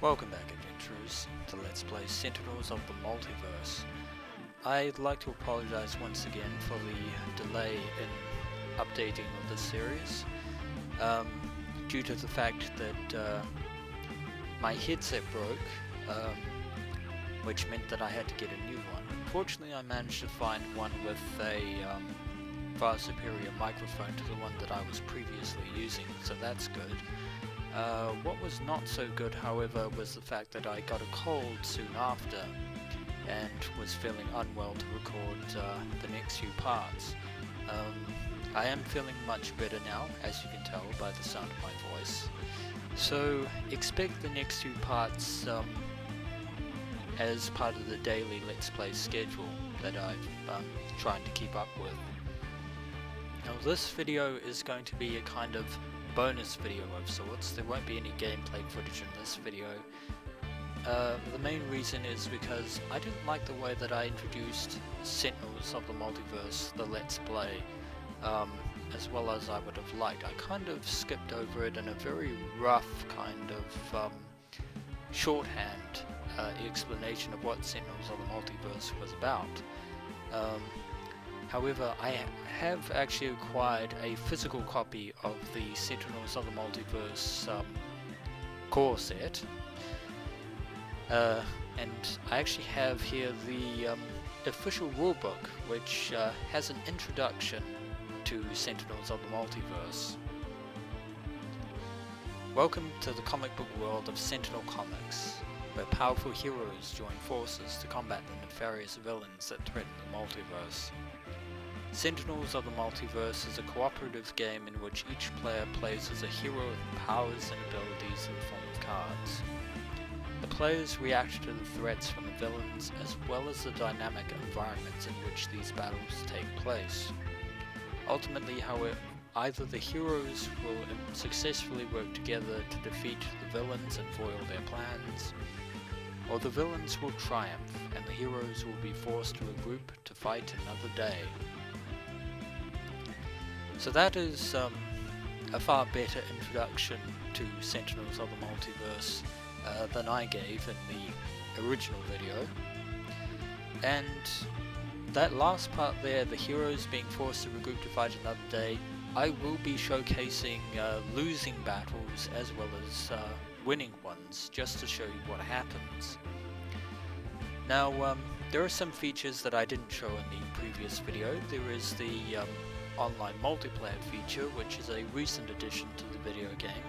Welcome back, adventurers, to Let's Play Sentinels of the Multiverse. I'd like to apologize once again for the delay in updating of this series, due to the fact that my headset broke, which meant that I had to get a new one. Fortunately, I managed to find one with a far superior microphone to the one that I was previously using, so that's good. What was not so good, however, was the fact that I got a cold soon after and was feeling unwell to record the next few parts. I am feeling much better now, as you can tell by the sound of my voice. So expect the next few parts as part of the daily Let's Play schedule that I'm trying to keep up with. Now this video is going to be a kind of bonus video of sorts. There won't be any gameplay footage in this video. The main reason is because I didn't like the way that I introduced Sentinels of the Multiverse, the Let's Play, as well as I would have liked. I kind of skipped over it in a very rough kind of shorthand explanation of what Sentinels of the Multiverse was about. However, I have actually acquired a physical copy of the Sentinels of the Multiverse core set, and I actually have here the official rulebook, which has an introduction to Sentinels of the Multiverse. Welcome to the comic book world of Sentinel Comics, where powerful heroes join forces to combat the nefarious villains that threaten the multiverse. Sentinels of the Multiverse is a cooperative game in which each player plays as a hero with powers and abilities in the form of cards. The players react to the threats from the villains as well as the dynamic environments in which these battles take place. Ultimately, however, either the heroes will successfully work together to defeat the villains and foil their plans, or the villains will triumph and the heroes will be forced to regroup to fight another day. So that is a far better introduction to Sentinels of the Multiverse than I gave in the original video. And that last part there, the heroes being forced to regroup to fight another day, I will be showcasing losing battles as well as winning ones, just to show you what happens. Now, there are some features that I didn't show in the previous video. There is the online multiplayer feature, which is a recent addition to the video game,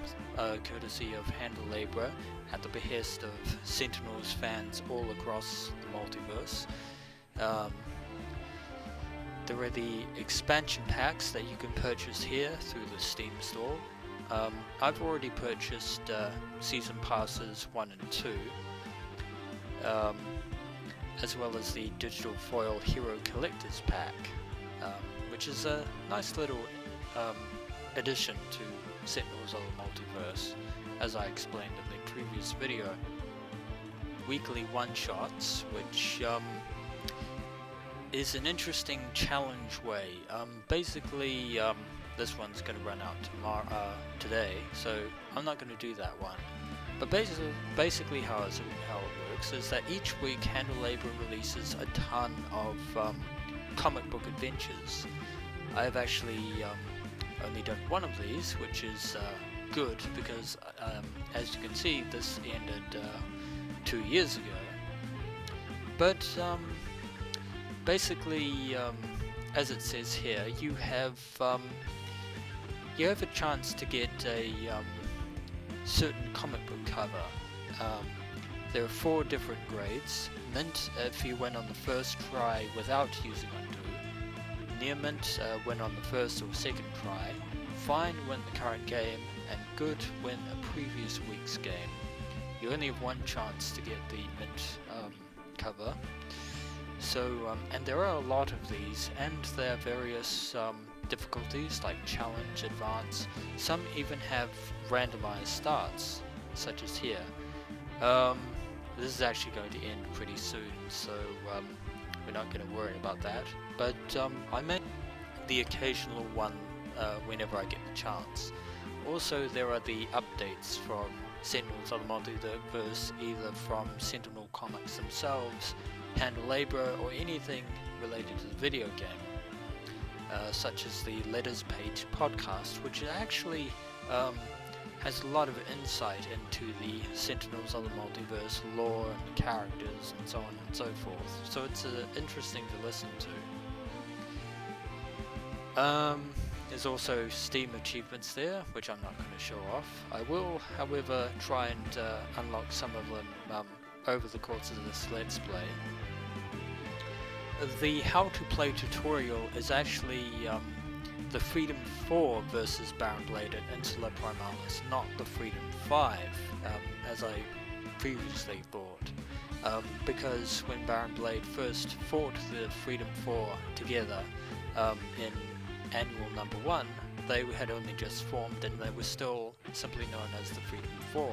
courtesy of Handle Labor at the behest of Sentinels fans all across the multiverse. There are the expansion packs that you can purchase here through the Steam store. I've already purchased Season Passes 1 and 2, as well as the Digital Foil Hero Collector's Pack, which is a nice little addition to Sentinels of the Multiverse, as I explained in the previous video. Weekly one-shots, which is an interesting challenge way. Basically, this one's going to run out today, so I'm not going to do that one. But basically how it works is that each week Handle Labor releases a ton of comic book adventures. I've actually only done one of these, which is good because, as you can see, this ended 2 years ago. But basically, as it says here, you have a chance to get a certain comic book cover. There are 4 different grades. Mint if you went on the first try without using undo. Near mint win on the first or second try. Fine win the current game, and good win a previous week's game. You only have one chance to get the mint cover. So, and there are a lot of these, and there are various difficulties like challenge, advance. Some even have randomized starts, such as here. This is actually going to end pretty soon, so we're not going to worry about that. But I make the occasional one whenever I get the chance. Also, there are the updates from Sentinels of the Multiverse, either from Sentinel comics themselves, hand labor, or anything related to the video game, such as the Letters Page podcast, which actually has a lot of insight into the Sentinels of the Multiverse lore and characters and so on and so forth. So it's interesting to listen to. There's also Steam achievements there, which I'm not going to show off. I will, however, try and unlock some of them over the course of this Let's Play. The how to play tutorial is actually the Freedom 4 versus Baron Blade and Insula Primalis, not the Freedom 5, as I previously thought. Because when Baron Blade first fought the Freedom 4 together in Annual Number 1, they had only just formed and they were still simply known as the Freedom 4.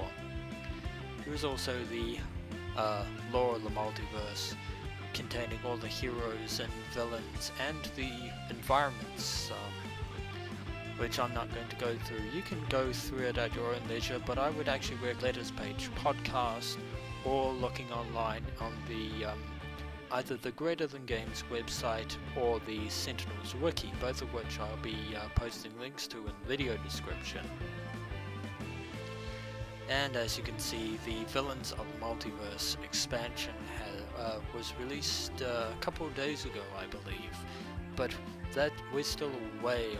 There was also the Lore of the Multiverse, containing all the heroes and villains and the environments, which I'm not going to go through. You can go through it at your own leisure, but I would actually recommend Letters Page podcast or looking online on the either the Greater Than Games website or the Sentinels wiki, both of which I'll be posting links to in the video description. And as you can see, the Villains of the Multiverse expansion was released a couple of days ago, I believe, but that we're still way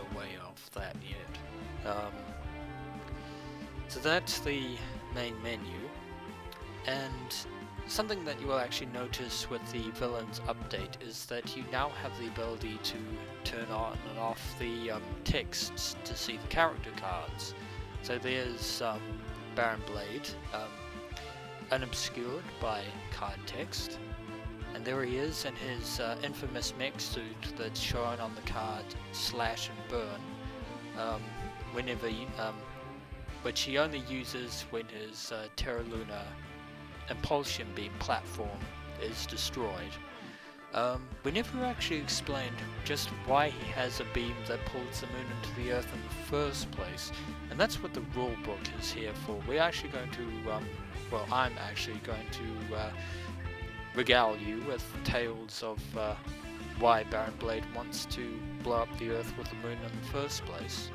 off that yet. So that's the main menu, and something that you will actually notice with the Villains update is that you now have the ability to turn on and off the texts to see the character cards. So there's Baron Blade, unobscured by card text, and there he is in his infamous mech suit that's shown on the card Slash and Burn, whenever which he only uses when his Terra Luna Impulsion Beam platform is destroyed. We never actually explained just why he has a beam that pulls the moon into the Earth in the first place, and that's what the rule book is here for. We're actually going to, well, I'm actually going to regale you with tales of why Baron Blade wants to blow up the Earth with the moon in the first place.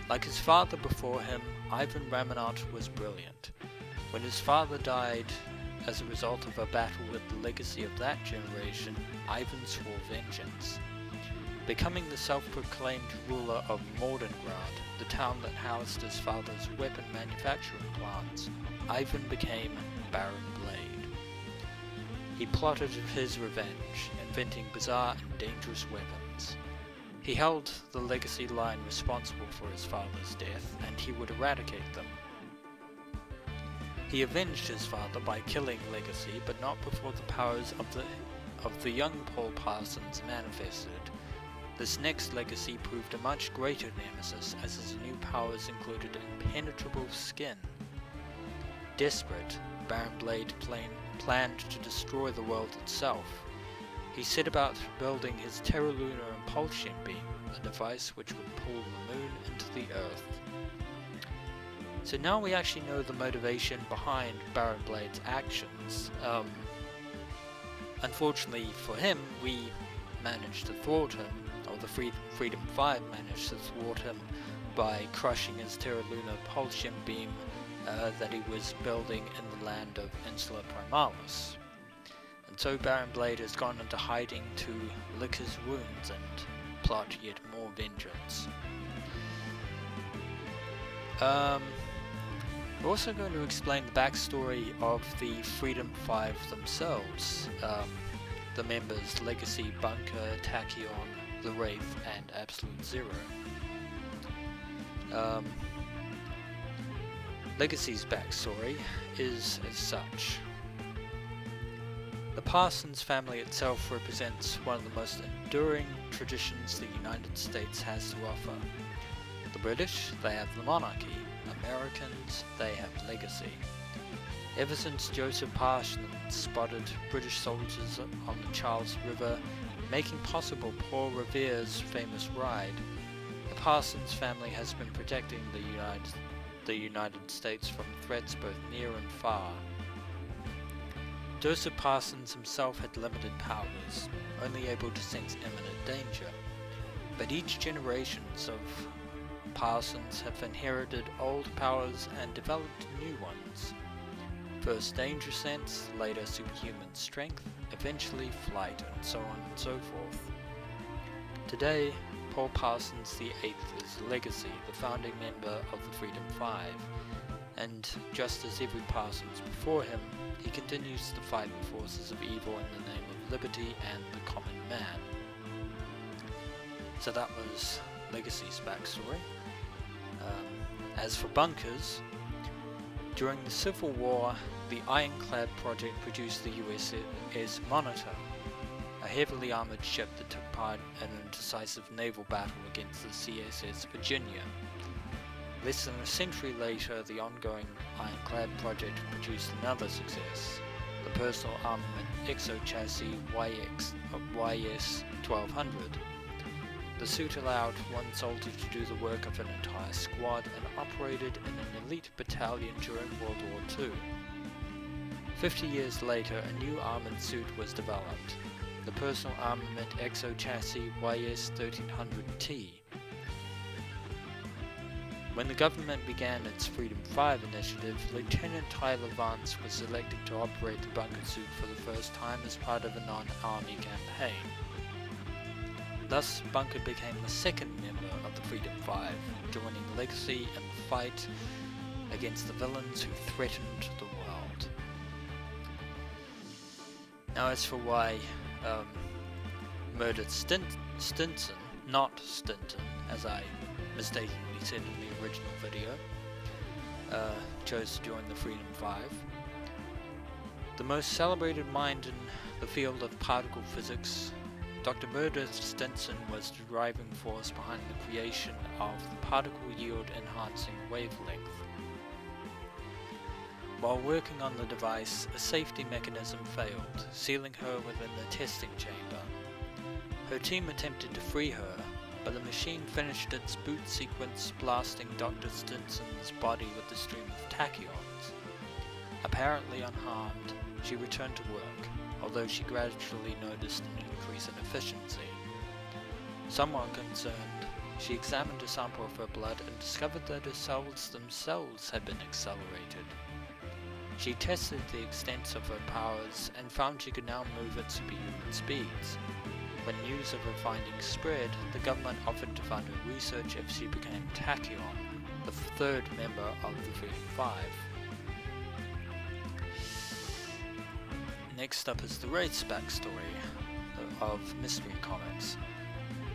Like his father before him, Ivan Ramonot was brilliant. When his father died as a result of a battle with the legacy of that generation, Ivan swore vengeance. Becoming the self-proclaimed ruler of Mordengrad, the town that housed his father's weapon manufacturing plants, Ivan became Baron Blade. He plotted his revenge, inventing bizarre and dangerous weapons. He held the legacy line responsible for his father's death, and he would eradicate them. He avenged his father by killing Legacy, but not before the powers of the young Paul Parsons manifested. This next Legacy proved a much greater nemesis, as his new powers included impenetrable skin. Desperate, Baron Blade planned to destroy the world itself. He set about building his Terra Luna Impulsion Beam, a device which would pull the moon into the Earth. So now we actually know the motivation behind Baron Blade's actions. Unfortunately for him, we managed to thwart him, or the Freedom 5 managed to thwart him by crushing his Terra Luna Impulsion Beam that he was building in the land of Insula Primalis. And so Baron Blade has gone into hiding to lick his wounds and plot yet more vengeance. We're also going to explain the backstory of the Freedom 5 themselves, the members Legacy, Bunker, Tachyon, the Wraith, and Absolute Zero. Legacy's backstory is as such. The Parsons family itself represents one of the most enduring traditions the United States has to offer. The British, they have the monarchy. Americans, they have legacy. Ever since Joseph Parsons spotted British soldiers on the Charles River, making possible Paul Revere's famous ride, the Parsons family has been protecting the the United States from threats both near and far. Joseph Parsons himself had limited powers, only able to sense imminent danger, but each generation of Parsons have inherited old powers and developed new ones. First danger sense, later superhuman strength, eventually flight, and so on and so forth. Today, Paul Parsons VIII is Legacy, the founding member of the Freedom Five, and just as every Parsons before him, he continues to fight the forces of evil in the name of liberty and the common man. So that was Legacy's backstory. As for bunkers, during the Civil War, the Ironclad project produced the USS Monitor, a heavily armoured ship that took part in a decisive naval battle against the CSS Virginia. Less than a century later, the ongoing Ironclad project produced another success, the personal armament exo-chassis YS-1200. The suit allowed one soldier to do the work of an entire squad and operated in an elite battalion during World War II. 50 years later, a new armoured suit was developed, the personal armament exo-chassis YS-1300T. When the government began its Freedom 5 initiative, Lieutenant Tyler Vance was selected to operate the bunker suit for the first time as part of a non-army campaign. Thus, Bunker became the second member of the Freedom Five, joining Legacy in the fight against the villains who threatened the world. Now, as for why murdered Stinson, not Stinton, as I mistakenly said in the original video, chose to join the Freedom Five. The most celebrated mind in the field of particle physics, Dr. Meredith Stinson was the driving force behind the creation of the particle yield enhancing wavelength. While working on the device, a safety mechanism failed, sealing her within the testing chamber. Her team attempted to free her, but the machine finished its boot sequence, blasting Dr. Stinson's body with a stream of tachyons. Apparently unharmed, she returned to work, although she gradually noticed an increase in efficiency. Somewhat concerned, she examined a sample of her blood and discovered that her cells themselves had been accelerated. She tested the extent of her powers and found she could now move at superhuman speeds. When news of her findings spread, the government offered to fund her research if she became Tachyon, the third member of the Freedom Five. Next up is the Wraith's backstory of Mystery Comics.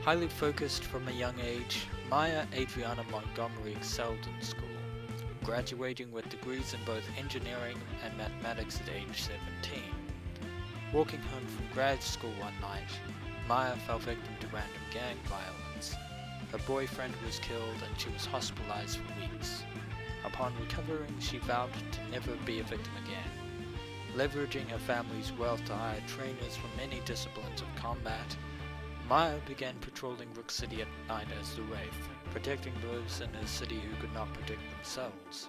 Highly focused from a young age, Maya Adriana Montgomery excelled in school, graduating with degrees in both engineering and mathematics at age 17. Walking home from grad school one night, Maya fell victim to random gang violence. Her boyfriend was killed and she was hospitalized for weeks. Upon recovering, she vowed to never be a victim again. Leveraging her family's wealth to hire trainers from many disciplines of combat, Maya began patrolling Rook City at night as the Wraith, protecting those in her city who could not protect themselves.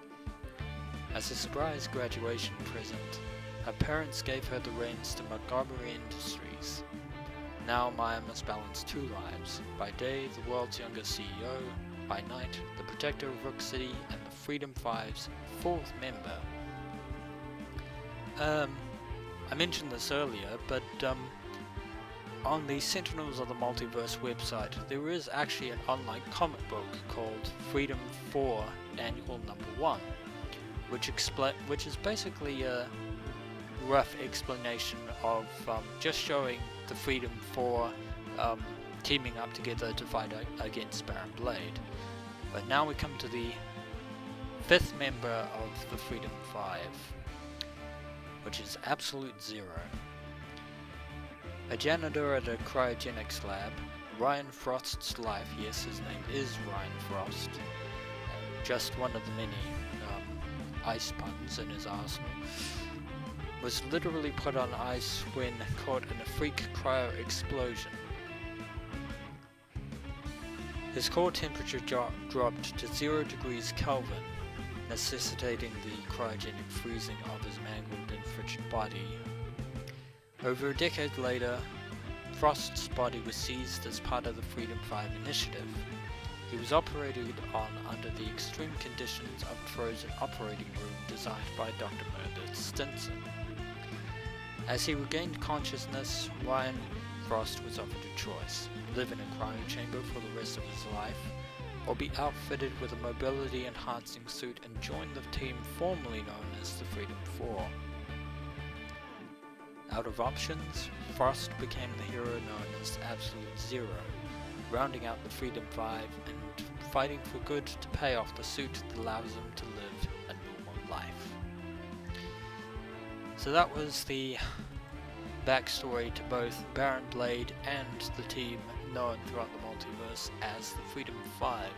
As a surprise graduation present, her parents gave her the reins to Montgomery Industries. Now Maya must balance two lives, by day the world's younger CEO, by night the protector of Rook City and the Freedom Five's fourth member. I mentioned this earlier, but on the Sentinels of the Multiverse website, there is actually an online comic book called Freedom 4 Annual Number 1, which is basically a rough explanation of just showing the Freedom 4 teaming up together to fight against Baron Blade. But now we come to the fifth member of the Freedom 5, which is Absolute Zero. A janitor at a cryogenics lab, Ryan Frost's life, yes, his name is Ryan Frost, just one of the many ice puns in his arsenal, was literally put on ice when caught in a freak cryo explosion. His core temperature dropped to 0 degrees Kelvin, necessitating the cryogenic freezing of his mangled and frigid body. Over a decade later, Frost's body was seized as part of the Freedom 5 initiative. He was operated on under the extreme conditions of a frozen operating room designed by Dr. Meredith Stinson. As he regained consciousness, Ryan Frost was offered a choice: live in a cryo chamber for the rest of his life, or be outfitted with a mobility-enhancing suit and join the team formerly known as the Freedom 4. Out of options, Frost became the hero known as Absolute Zero, rounding out the Freedom 5 and fighting for good to pay off the suit that allows him to live a normal life. So that was the backstory to both Baron Blade and the team known throughout the multiverse as the Freedom 5.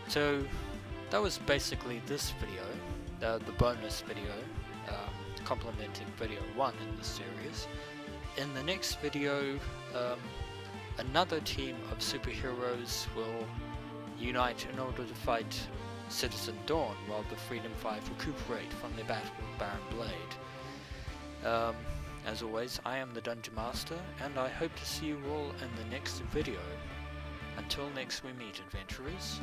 So that was basically this video, the bonus video, complementing video 1 in the series. In the next video, another team of superheroes will unite in order to fight Citizen Dawn while the Freedom 5 recuperate from their battle with Baron Blade. As always, I am the Dungeon Master, and I hope to see you all in the next video. Until next we meet, adventurers,